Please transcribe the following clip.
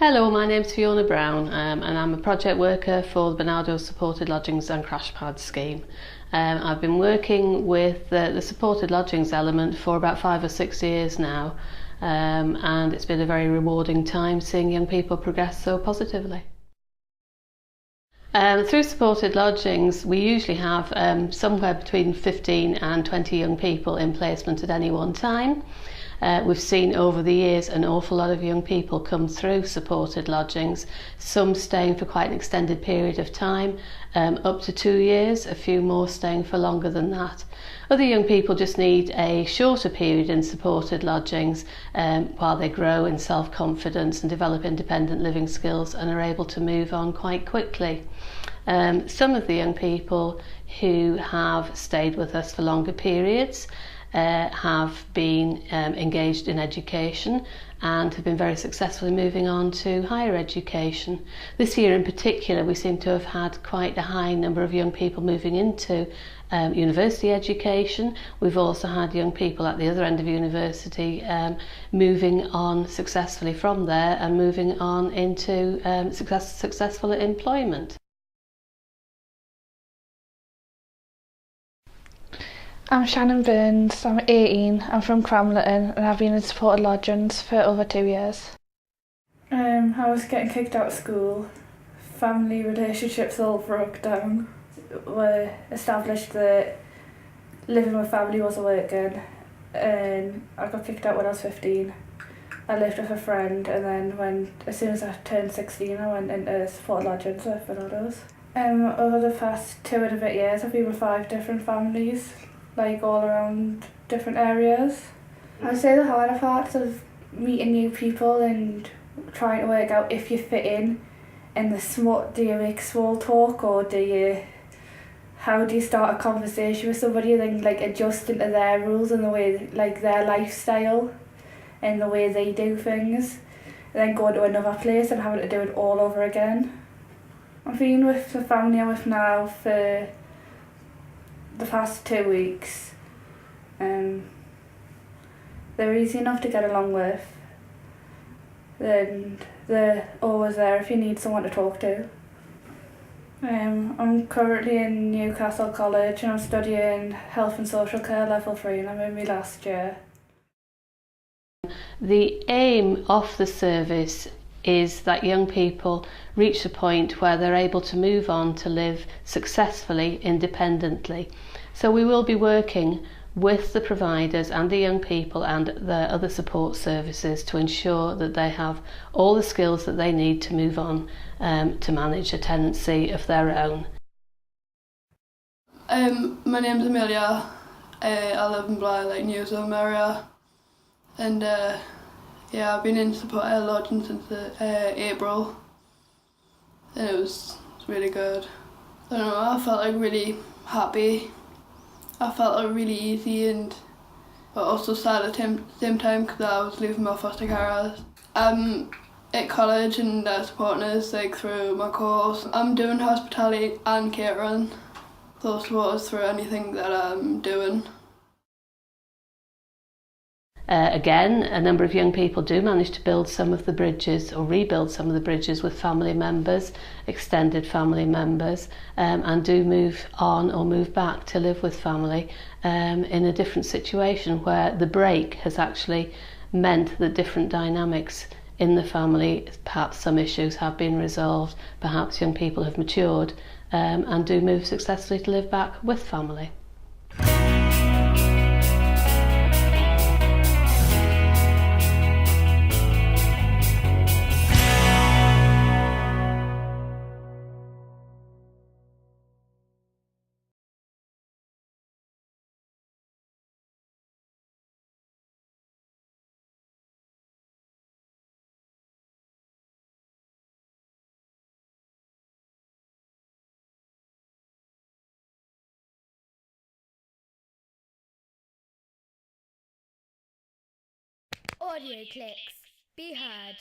Hello, my name's Fiona Brown and I'm a project worker for the Barnardo Supported Lodgings and Crash Pad scheme. I've been working with the supported lodgings element for about 5 or 6 years now, and it's been a very rewarding time seeing young people progress so positively. Through supported lodgings, we usually have somewhere between 15 and 20 young people in placement at any one time. We've seen over the years an awful lot of young people come through supported lodgings, some staying for quite an extended period of time, up to 2 years, a few more staying for longer than that. Other young people just need a shorter period in supported lodgings while they grow in self-confidence and develop independent living skills and are able to move on quite quickly. Some of the young people who have stayed with us for longer periods have been engaged in education and have been very successfully moving on to higher education. This year in particular, we seem to have had quite a high number of young people moving into university education. We've also had young people at the other end of university moving on successfully from there and moving on into successful employment. I'm Shannon Burns, I'm 18, I'm from Cramlington and I've been in supported lodgings for over 2 years. I was getting kicked out of school, family relationships all broke down. We established that living with family wasn't working and I got kicked out when I was 15. I lived with a friend and then as soon as I turned 16 I went into supported lodgings with Barnardo's. Over the past 2 and a bit years I've been with 5 different families, like all around different areas. I'd say the harder parts of meeting new people and trying to work out if you fit in do you make small talk or how do you start a conversation with somebody and then like adjusting to their rules and the way, like their lifestyle and the way they do things, and then going to another place and having to do it all over again. I've been with the family I'm with now for the past 2 weeks. They're easy enough to get along with, and they're always there if you need someone to talk to. I'm currently in Newcastle College and I'm studying Health and Social Care Level 3 and I'm in my last year. The aim of the service is that young people reach a point where they're able to move on to live successfully, independently. So we will be working with the providers and the young people and the other support services to ensure that they have all the skills that they need to move on to manage a tenancy of their own. My name's Amelia. I live in Blair, Newsham area, and yeah, I've been in supported lodging since April, and it was really good. I don't know, I felt really happy. I felt really easy but also sad at the same time because I was leaving my foster carers. I'm at college and they're supporting us through my course. I'm doing hospitality and catering, so support us through anything that I'm doing. Again, a number of young people do manage to build some of the bridges or rebuild some of the bridges with family members, extended family members, and do move on or move back to live with family in a different situation where the break has actually meant that different dynamics in the family, perhaps some issues have been resolved, perhaps young people have matured and do move successfully to live back with family. AUDIOCLICKS. Be heard.